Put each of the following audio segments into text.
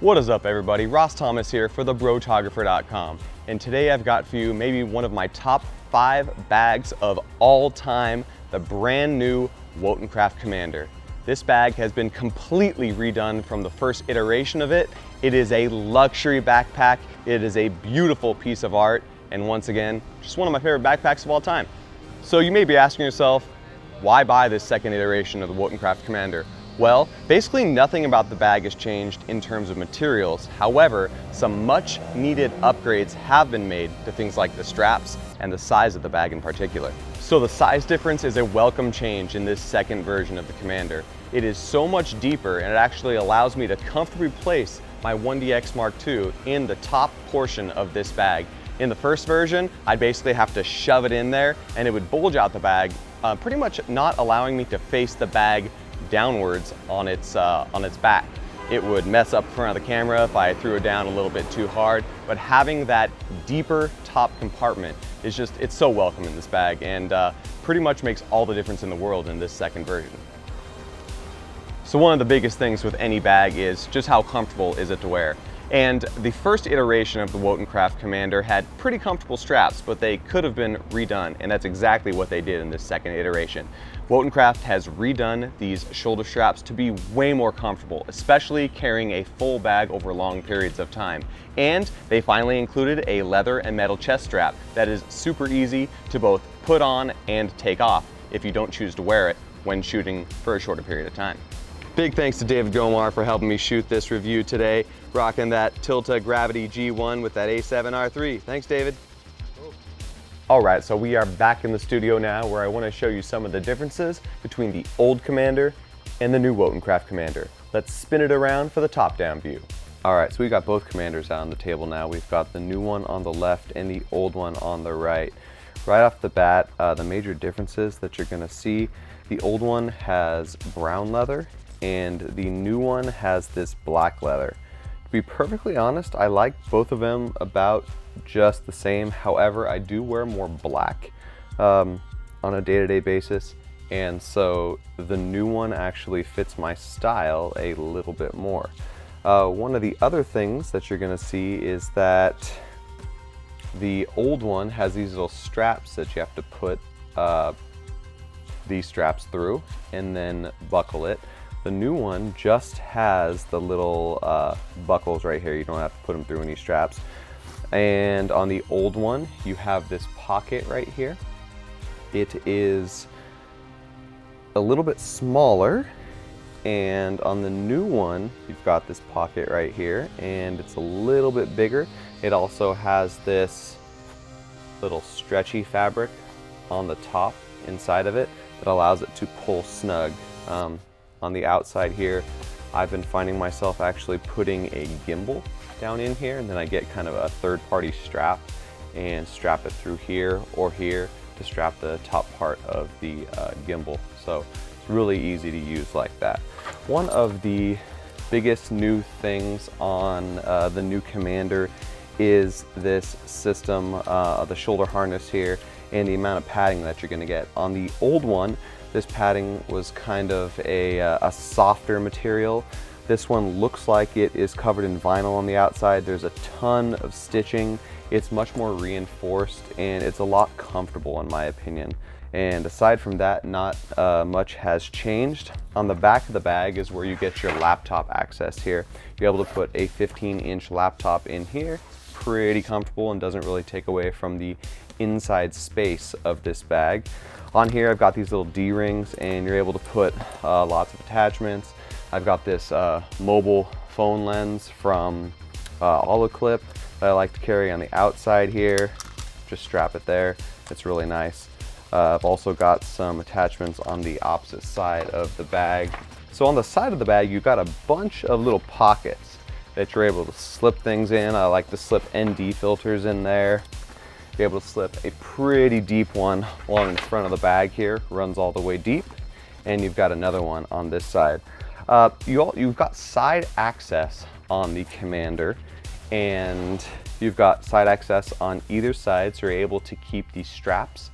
What is up, everybody? Ross Thomas here for the Brotographer.com, and today I've got for you maybe one of my top 5 bags of all time, the brand new Wotancraft Commander. This bag has been completely redone from the first iteration of it. It is a luxury backpack, it is a beautiful piece of art, and once again, just one of my favorite backpacks of all time. So you may be asking yourself, why buy this second iteration of the Wotancraft Commander? Well, basically nothing about the bag has changed in terms of materials. However, some much needed upgrades have been made to things like the straps and the size of the bag in particular. So the size difference is a welcome change in this second version of the Commander. It is so much deeper, and it actually allows me to comfortably place my 1DX Mark II in the top portion of this bag. In the first version, I'd basically have to shove it in there and it would bulge out the bag, pretty much not allowing me to face the bag downwards on its back. It would mess up front of the camera if I threw it down a little bit too hard, but having that deeper top compartment is just, it's so welcome in this bag, and pretty much makes all the difference in the world in this second version. So one of the biggest things with any bag is just how comfortable is it to wear. And the first iteration of the Wotancraft Commander had pretty comfortable straps, but they could have been redone, and that's exactly what they did in this second iteration. Wotancraft has redone these shoulder straps to be way more comfortable, especially carrying a full bag over long periods of time. And they finally included a leather and metal chest strap that is super easy to both put on and take off if you don't choose to wear it when shooting for a shorter period of time. Big thanks to David Gomar for helping me shoot this review today, rocking that Tilta Gravity G1 with that A7R3. Thanks, David. All right, so we are back in the studio now where I want to show you some of the differences between the old Commander and the new Wotancraft Commander. Let's spin it around for the top-down view. All right, so we've got both Commanders out on the table now. We've got the new one on the left and the old one on the right. Right off the bat, the major differences that you're gonna see, the old one has brown leather and the new one has this black leather. To be perfectly honest, I like both of them about just the same. However, I do wear more black on a day-to-day basis, and so the new one actually fits my style a little bit more. One of the other things that you're gonna see is that the old one has these little straps that you have to put these straps through and then buckle it. The new one just has the little buckles right here. You don't have to put them through any straps. And on the old one, you have this pocket right here. It is a little bit smaller. And on the new one, you've got this pocket right here, and it's a little bit bigger. It also has this little stretchy fabric on the top inside of it that allows it to pull snug. On the outside here, I've been finding myself actually putting a gimbal down in here, and then I get kind of a third-party strap and strap it through here or here to strap the top part of the gimbal. So it's really easy to use like that. One of the biggest new things on the new Commander is this system, the shoulder harness here, and the amount of padding that you're gonna get. On the old one, this padding was kind of a softer material. This one looks like it is covered in vinyl on the outside. There's a ton of stitching. It's much more reinforced, and it's a lot comfortable in my opinion. And aside from that, not much has changed. On the back of the bag is where you get your laptop access here. You're able to put a 15-inch laptop in here. Pretty comfortable and doesn't really take away from the inside space of this bag. On here, I've got these little D-rings, and you're able to put lots of attachments. I've got this mobile phone lens from Olloclip that I like to carry on the outside here. Just strap it there. It's really nice. I've also got some attachments on the opposite side of the bag. So on the side of the bag, you've got a bunch of little pockets that you're able to slip things in. I like to slip ND filters in there. You're able to slip a pretty deep one along the front of the bag here, runs all the way deep, and you've got another one on this side. You've got side access on the Commander, and you've got side access on either side, so you're able to keep the straps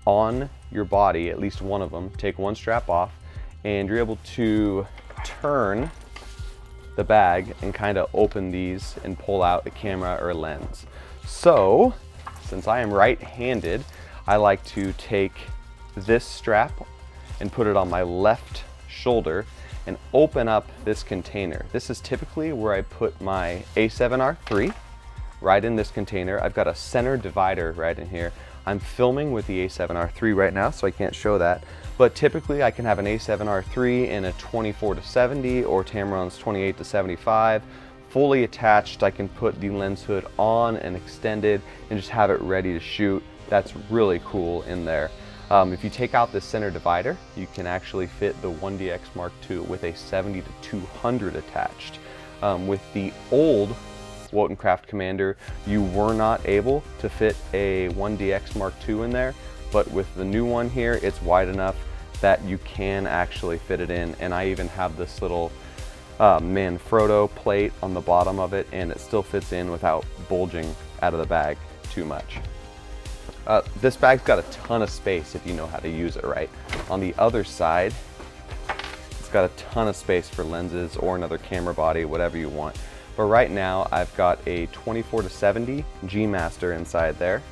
on your body, at least one of them. Take one strap off, and you're able to turn the bag and kind of open these and pull out a camera or a lens. So, since I am right-handed, I like to take this strap and put it on my left shoulder and open up this container. This is typically where I put my A7R3, right in this container. I've got a center divider right in here. I'm filming with the A7R3 right now, so I can't show that. But typically I can have an A7R3 in a 24-70 or Tamron's 28-75. Fully attached, I can put the lens hood on and extended and just have it ready to shoot. That's really cool in there. If you take out this center divider, you can actually fit the 1DX Mark II with a 70-200 attached. With the old Wotancraft Commander, you were not able to fit a 1DX Mark II in there, but with the new one here, it's wide enough that you can actually fit it in. And I even have this little Manfrotto plate on the bottom of it, and it still fits in without bulging out of the bag too much. This bag's got a ton of space if you know how to use it right. On the other side, it's got a ton of space for lenses or another camera body, whatever you want. But right now, I've got a 24-70 G Master inside there.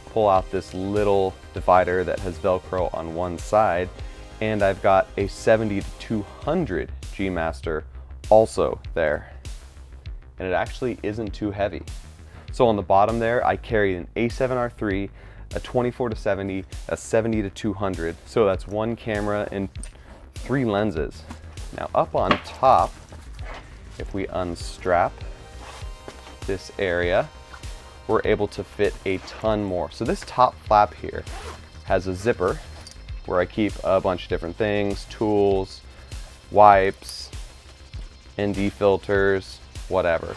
Pull out this little divider that has Velcro on one side, and I've got a 70-200 G Master also there. And it actually isn't too heavy. So on the bottom there, I carry an A7R3, a 24-70, a 70-200. So that's one camera and 3 lenses. Now up on top, if we unstrap this area, we're able to fit a ton more. So this top flap here has a zipper where I keep a bunch of different things, tools, wipes, ND filters, whatever.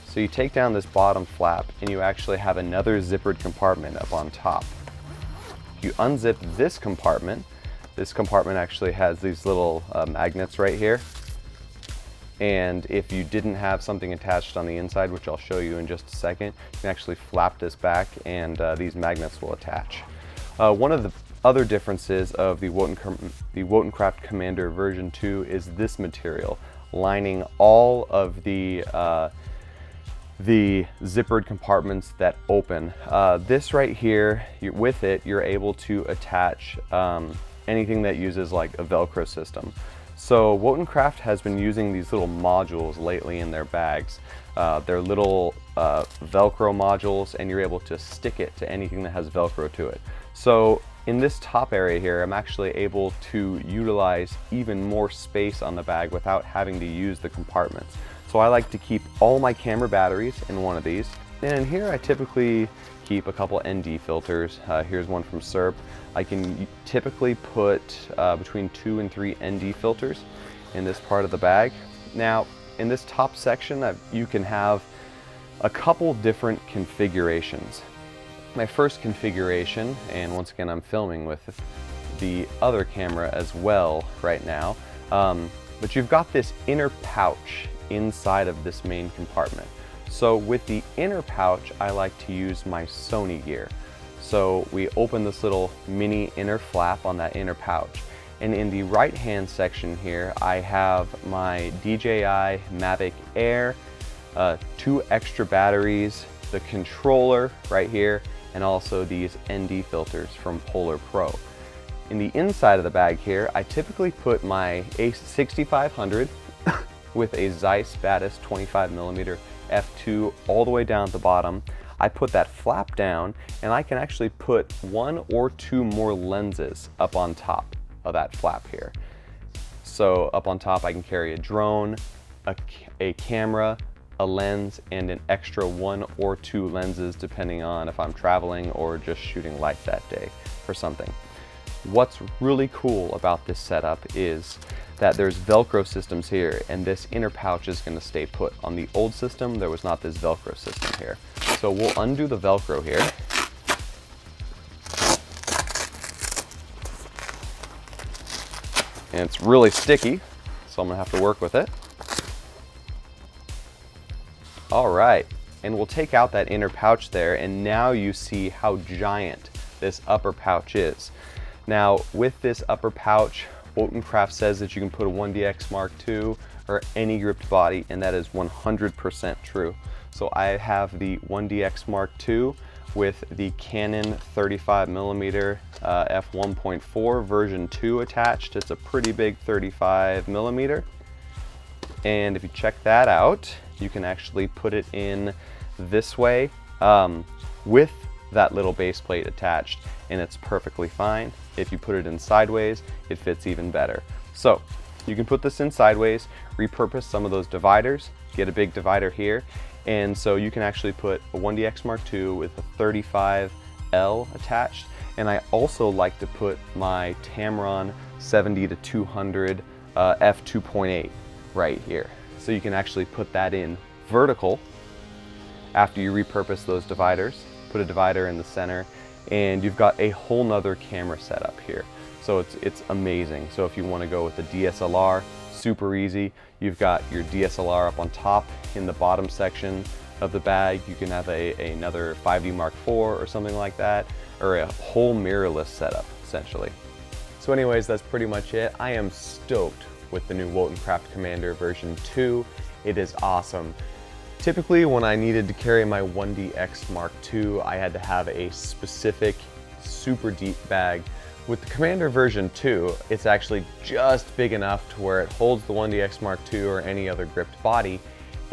So you take down this bottom flap and you actually have another zippered compartment up on top. You unzip this compartment actually has these little magnets right here. And if you didn't have something attached on the inside, which I'll show you in just a second, you can actually flap this back and these magnets will attach. One of the other differences of the Wotancraft Commander version 2 is this material, lining all of the zippered compartments that open. This right here, with it, you're able to attach anything that uses like a Velcro system. So Wotancraft has been using these little modules lately in their bags. They're little Velcro modules, and you're able to stick it to anything that has Velcro to it. So in this top area here, I'm actually able to utilize even more space on the bag without having to use the compartments. So I like to keep all my camera batteries in one of these. And in here I typically keep a couple ND filters. Here's one from SERP. I can typically put between 2 and 3 ND filters in this part of the bag. Now, in this top section, you can have a couple different configurations. My first configuration, and once again I'm filming with the other camera as well right now, but you've got this inner pouch inside of this main compartment. So with the inner pouch, I like to use my Sony gear. So we open this little mini inner flap on that inner pouch. And in the right hand section here, I have my DJI Mavic Air, 2 extra batteries, the controller right here, and also these ND filters from Polar Pro. In the inside of the bag here, I typically put my A6500 with a Zeiss Batis 25mm f2 all the way down at the bottom. I put that flap down and I can actually put 1 or 2 more lenses up on top of that flap here. So up on top I can carry a drone, a camera, a lens, and an extra 1 or 2 lenses depending on if I'm traveling or just shooting light that day for something. What's really cool about this setup is that there's Velcro systems here, and this inner pouch is going to stay put. On the old system, there was not this Velcro system here. So we'll undo the Velcro here. And it's really sticky, so I'm going to have to work with it. All right, and we'll take out that inner pouch there, and now you see how giant this upper pouch is. Now, with this upper pouch, Wotancraft says that you can put a 1DX Mark II or any gripped body, and that is 100% true. So I have the 1DX Mark II with the Canon 35mm f1.4 version 2 attached. It's a pretty big 35mm. And if you check that out, you can actually put it in this way with that little base plate attached, and it's perfectly fine. If you put it in sideways, it fits even better. So you can put this in sideways, repurpose some of those dividers, get a big divider here, and so you can actually put a 1DX Mark II with a 35L attached. And I also like to put my Tamron 70-200 f2.8 right here. So you can actually put that in vertical after you repurpose those dividers, put a divider in the center, and you've got a whole nother camera setup here. So it's amazing. So if you want to go with the DSLR, super easy. You've got your DSLR up on top in the bottom section of the bag. You can have another 5D Mark IV or something like that, or a whole mirrorless setup, essentially. So anyways, that's pretty much it. I am stoked with the new Wotancraft Commander version 2. It is awesome. Typically, when I needed to carry my 1DX Mark II, I had to have a specific, super deep bag. With the Commander version 2, it's actually just big enough to where it holds the 1DX Mark II or any other gripped body,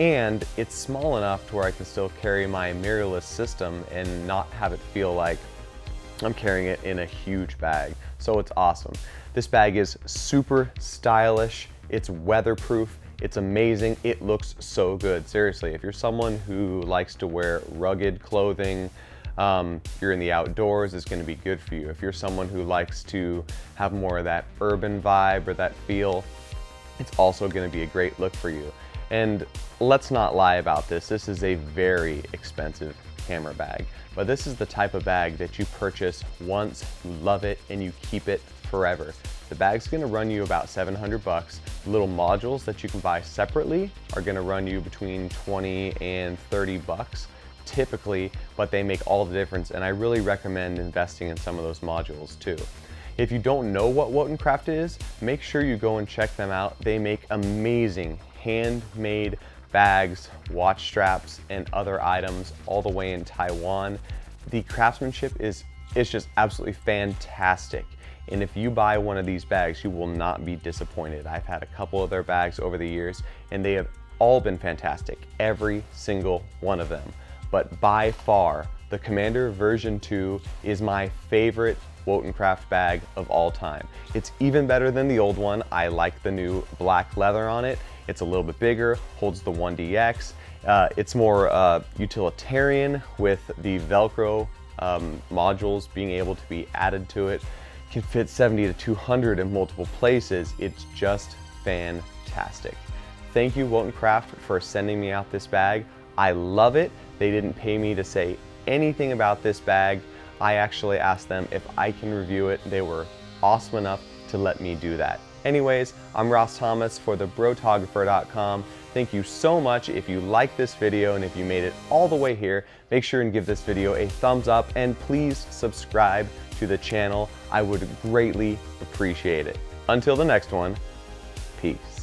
and it's small enough to where I can still carry my mirrorless system and not have it feel like I'm carrying it in a huge bag. So it's awesome. This bag is super stylish, it's weatherproof, it's amazing, it looks so good. Seriously, if you're someone who likes to wear rugged clothing, you're in the outdoors, it's going to be good for you. If you're someone who likes to have more of that urban vibe or that feel, it's also going to be a great look for you. And let's not lie about this, this is a very expensive camera bag, but this is the type of bag that you purchase once, you love it, and you keep it forever. The bag's going to run you about 700 bucks. The little modules that you can buy separately are going to run you between 20 and 30 bucks typically, but they make all the difference, and I really recommend investing in some of those modules too. If you don't know what Wotancraft is, make sure you go and check them out. They make amazing handmade bags, watch straps, and other items all the way in Taiwan. The craftsmanship is just absolutely fantastic. And if you buy one of these bags, you will not be disappointed. I've had a couple of their bags over the years, and they have all been fantastic, every single one of them. But by far, the Commander version 2 is my favorite Wotancraft bag of all time. It's even better than the old one. I like the new black leather on it. It's a little bit bigger, holds the 1DX. It's more utilitarian with the Velcro modules being able to be added to it. Can fit 70-200 in multiple places. It's just fantastic. Thank you, Wotancraft, for sending me out this bag. I love it. They didn't pay me to say anything about this bag. I actually asked them if I can review it. They were awesome enough to let me do that. Anyways, I'm Ross Thomas for the Brotographer.com. Thank you so much. If you like this video and if you made it all the way here, make sure and give this video a thumbs up, and please subscribe to the channel. I would greatly appreciate it. Until the next one, peace.